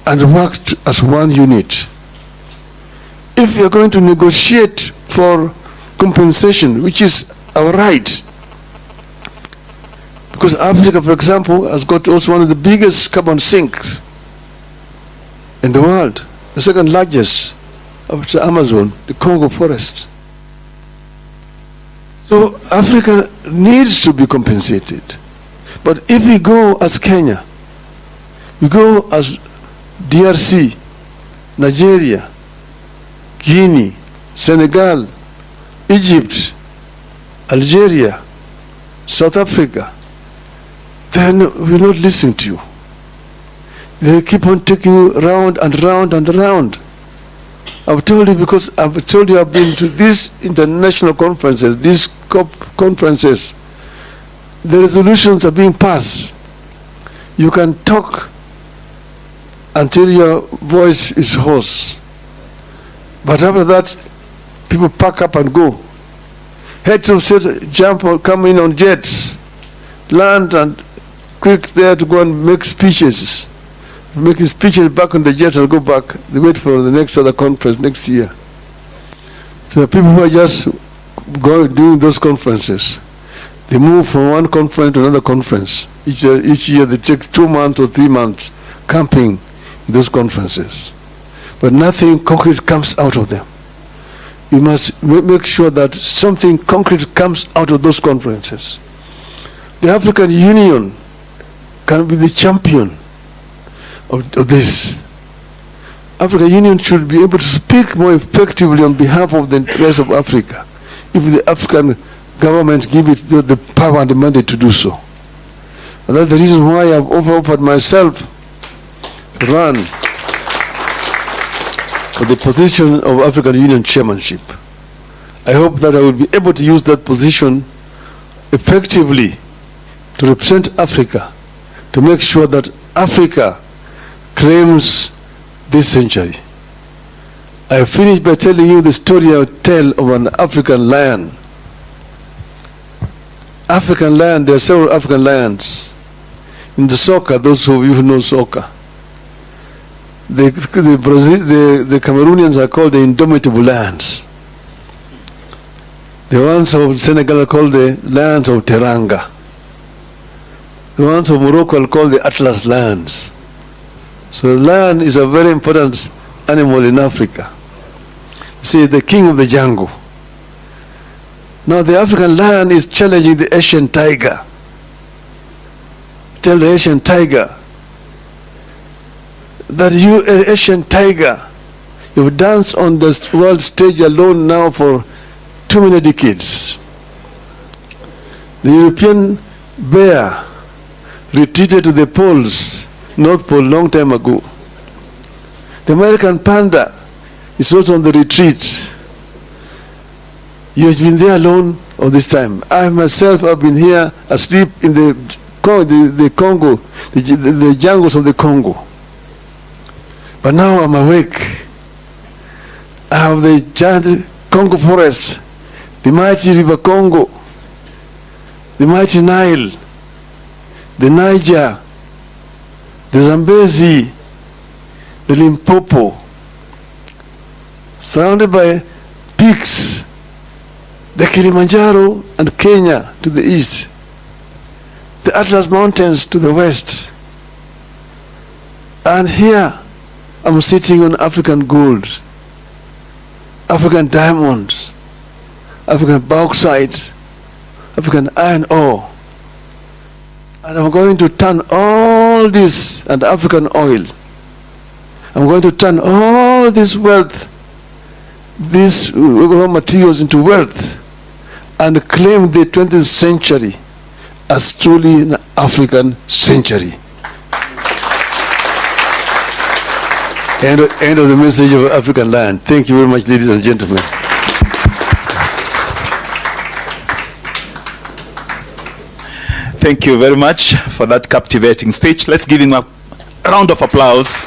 and worked as one unit. If we are going to negotiate for compensation, which is our right, because Africa, for example, has got also one of the biggest carbon sinks in the world, the second largest after Amazon, the Congo forest. So Africa needs to be compensated. But if we go as Kenya, we go as DRC, Nigeria, Guinea, Senegal, Egypt, Algeria, South Africa, then we're not listening to you. They keep on taking you round and round and round. I've told you because I've told you I've been to these international conferences, these COP conferences. The resolutions are being passed. You can talk until your voice is hoarse. But after that, people pack up and go. Heads of state jump or come in on jets, land and quick there to go and make speeches. Making speeches back on the jet and go back. They wait for the next other conference next year. So people who are just going doing those conferences, they move from one conference to another conference. Each year they take 2 months or 3 months camping in those conferences. But nothing concrete comes out of them. You must make sure that something concrete comes out of those conferences. The African Union can be the champion of this. African Union should be able to speak more effectively on behalf of the rest of Africa if the African government give it the power and the mandate to do so. And that's the reason why I've offered myself to run for the position of African Union chairmanship. I hope that I will be able to use that position effectively to represent Africa, to make sure that Africa claims this century. I finished by telling you the story I would tell of an African lion. African lion, there are several African lions. In the soccer, those of you who know soccer, the Cameroonians are called the indomitable lions. The ones of Senegal are called the lions of Teranga. The ones of Morocco are called the Atlas lions. So lion is a very important animal in Africa. See, the king of the jungle. Now the African lion is challenging the Asian tiger. Tell the Asian tiger that you, Asian tiger, you've danced on the world stage alone now for too many decades. The European bear retreated to the poles, North Pole, long time ago. The American panda is also on the retreat. You have been there alone all this time. I myself have been here asleep in the Congo, the jungles of the Congo. But now I'm awake. I have the giant Congo forest, the mighty river Congo, the mighty Nile, the Niger, the Zambezi, the Limpopo, surrounded by peaks, the Kilimanjaro and Kenya to the east, the Atlas Mountains to the west. And here I'm sitting on African gold, African diamonds, African bauxite, African iron ore. And I'm going to turn all this, and African oil, I'm going to turn all this wealth, these raw materials into wealth, and claim the 20th century as truly an African century. End of the message of African land. Thank you very much, ladies and gentlemen. Thank you very much for that captivating speech. Let's give him a round of applause.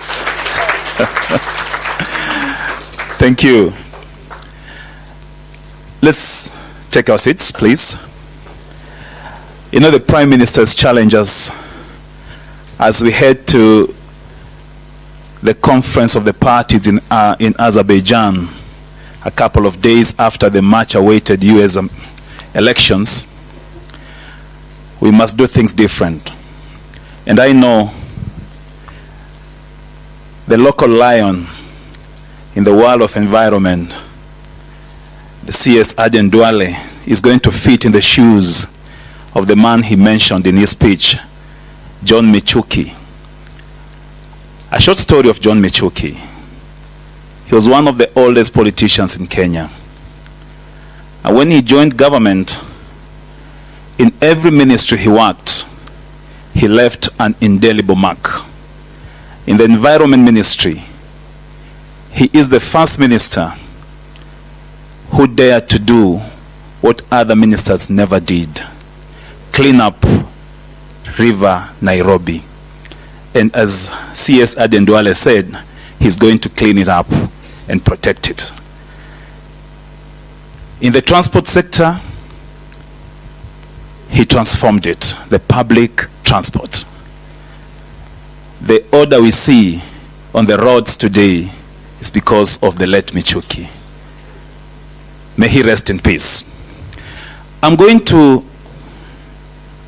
Thank you. Let's take our seats, please. You know, the Prime Minister's challenge us as we head to the conference of the parties in Azerbaijan a couple of days after the much-awaited US elections. We must do things different. And I know the local lion in the world of environment, the CS Agent Duale, is going to fit in the shoes of the man he mentioned in his speech, John Michuki. A short story of John Michuki. He was one of the oldest politicians in Kenya. And when he joined government, every ministry he worked, he left an indelible mark. In the environment ministry, he is the first minister who dared to do what other ministers never did: clean up River Nairobi. And as CS Duale said, he's going to clean it up and protect it. In the transport sector, he transformed it, the public transport. The order we see on the roads today is because of the late Michuki. May he rest in peace. I'm going to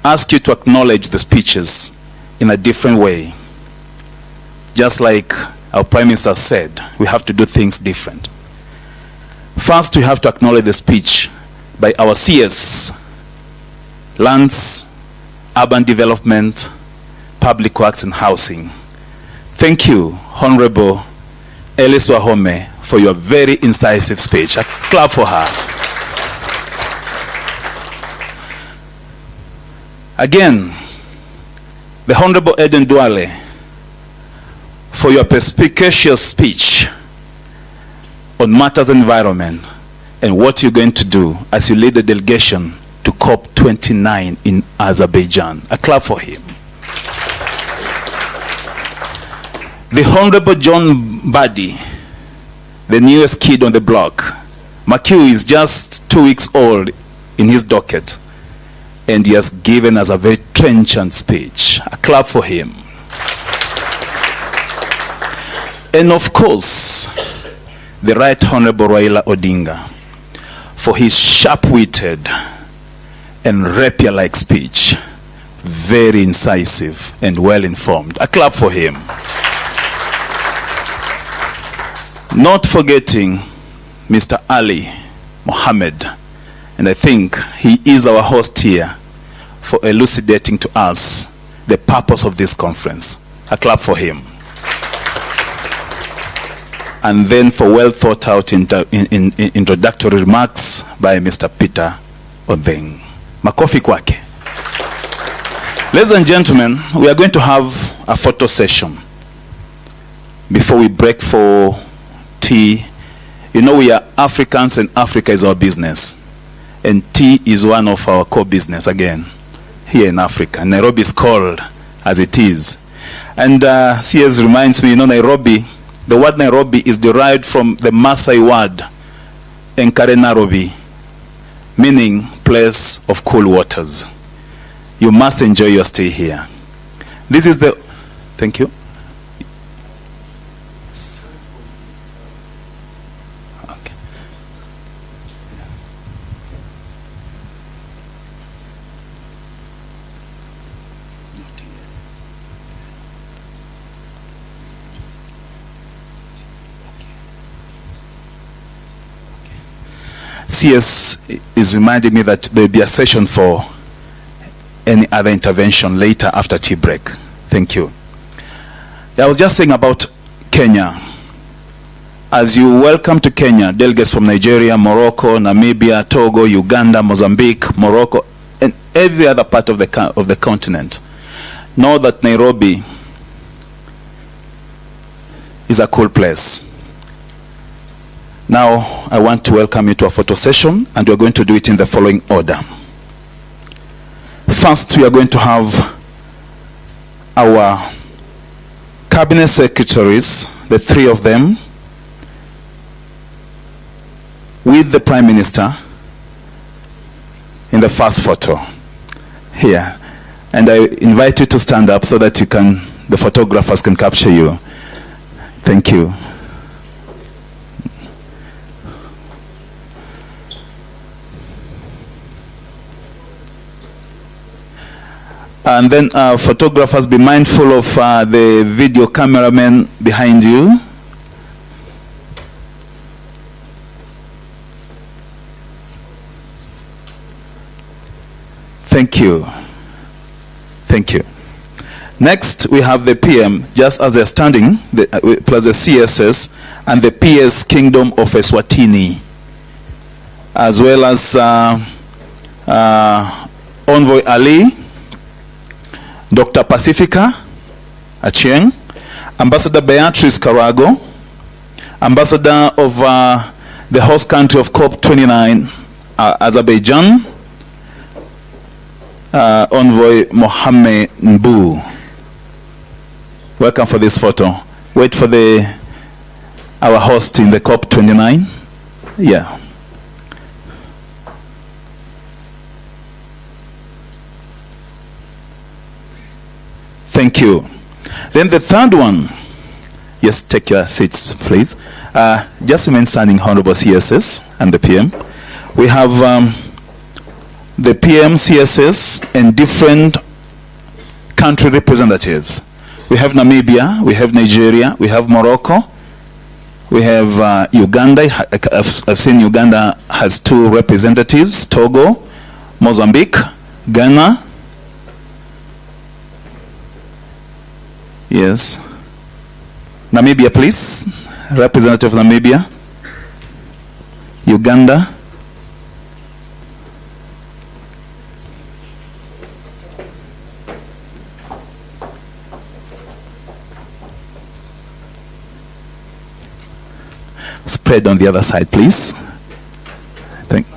ask you to acknowledge the speeches in a different way. Just like our Prime Minister said, we have to do things different. First, we have to acknowledge the speech by our CS, Lands, Urban Development, Public Works and Housing. Thank you, Honorable Alice Wahome, for your very incisive speech. A clap for her. Again, the Honorable Duale, for your perspicacious speech on matters of environment and what you're going to do as you lead the delegation to COP29 in Azerbaijan. A clap for him. The Honorable John Mbadi, the newest kid on the block. McHugh is just 2 weeks old in his docket, and he has given us a very trenchant speech. A clap for him. And of course, the Right Honorable Raila Odinga, for his sharp-witted and rapier-like speech. Very incisive and well-informed. A clap for him. Not forgetting Mr. Ali Mohammed, and I think he is our host here for elucidating to us the purpose of this conference. A clap for him. And then for well thought out introductory remarks by Mr. Peter Odinga. Makofi kwake. Ladies and gentlemen, we are going to have a photo session before we break for tea. You know, we are Africans and Africa is our business. And tea is one of our core business again here in Africa. Nairobi is called as it is. And CS reminds me, you know, Nairobi, the word Nairobi is derived from the Maasai word Enkare Nairobi, meaning place of cool waters. You must enjoy your stay here. This is the, thank you. Okay. CS is reminding me that there will be a session for any other intervention later after tea break. Thank you. I was just saying about Kenya. As you welcome to Kenya, delegates from Nigeria, Morocco, Namibia, Togo, Uganda, Mozambique, Morocco, and every other part of the continent, know that Nairobi is a cool place. Now, I want to welcome you to a photo session, and we're going to do it in the following order. First, we are going to have our cabinet secretaries, the 3 of them, with the Prime Minister in the first photo here. And I invite you to stand up so that the photographers can capture you. Thank you. And then photographers, be mindful of the video cameraman behind you. Thank you. Thank you. Next, we have the PM, just as they're standing, plus the CSS, and the PS Kingdom of Eswatini, as well as Envoy Ali, Dr. Pacifica Achieng, Ambassador Beatrice Karago, Ambassador of the host country of COP29, Azerbaijan, Envoy Wahome Mbu. Welcome for this photo. Wait for our host in the COP29. Yeah. Thank you. Then the third one. Yes, take your seats, please. Just remain standing, Honorable CSS and the PM. We have the PM, CSS, and different country representatives. We have Namibia, we have Nigeria, we have Morocco, we have Uganda. I've seen Uganda has 2 representatives, Togo, Mozambique, Ghana. Yes. Namibia, please. Representative of Namibia. Uganda. Spread on the other side, please. Thank you.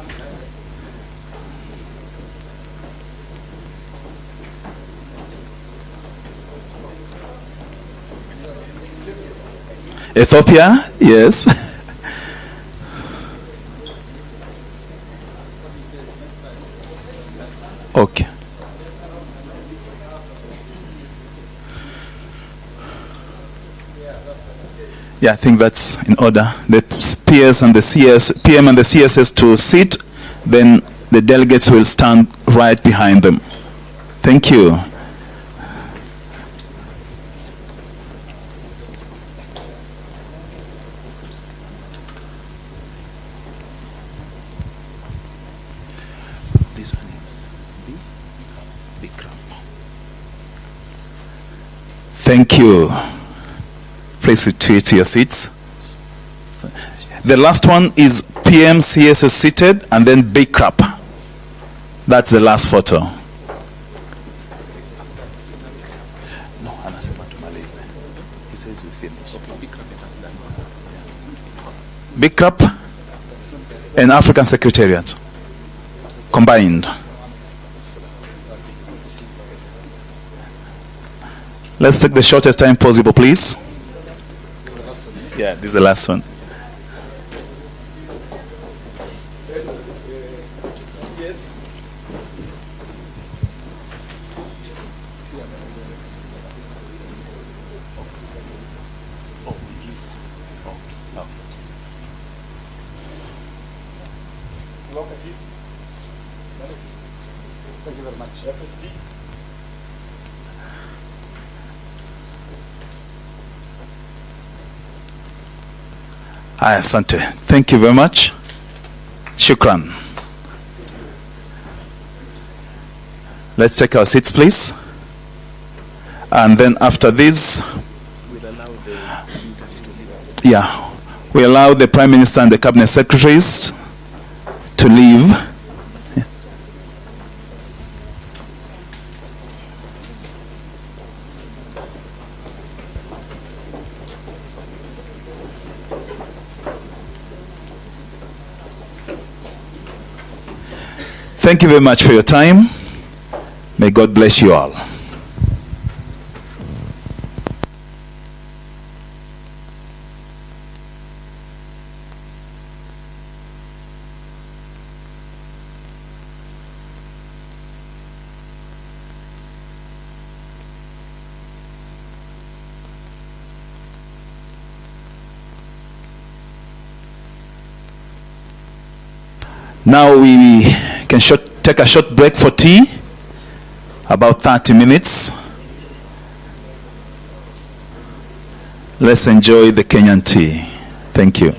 Ethiopia, yes. Okay. Yeah, I think that's in order. The PS and the PM and the CSS to sit, then the delegates will stand right behind them. Thank you. Thank you. Please retreat to your seats. The last one is PM, CSS seated, and then big crap. That's the last photo. He says we finished. Big crap and African Secretariat combined. Let's take the shortest time possible, please. Yeah, this is the last one. Thank you very much. Asante. Thank you very much. Shukran. Let's take our seats, please. And then after this, we allow the Prime Minister and the Cabinet Secretaries to leave. Thank you very much for your time. May God bless you all. Now we can take a short break for tea, about 30 minutes. Let's enjoy the Kenyan tea. Thank you.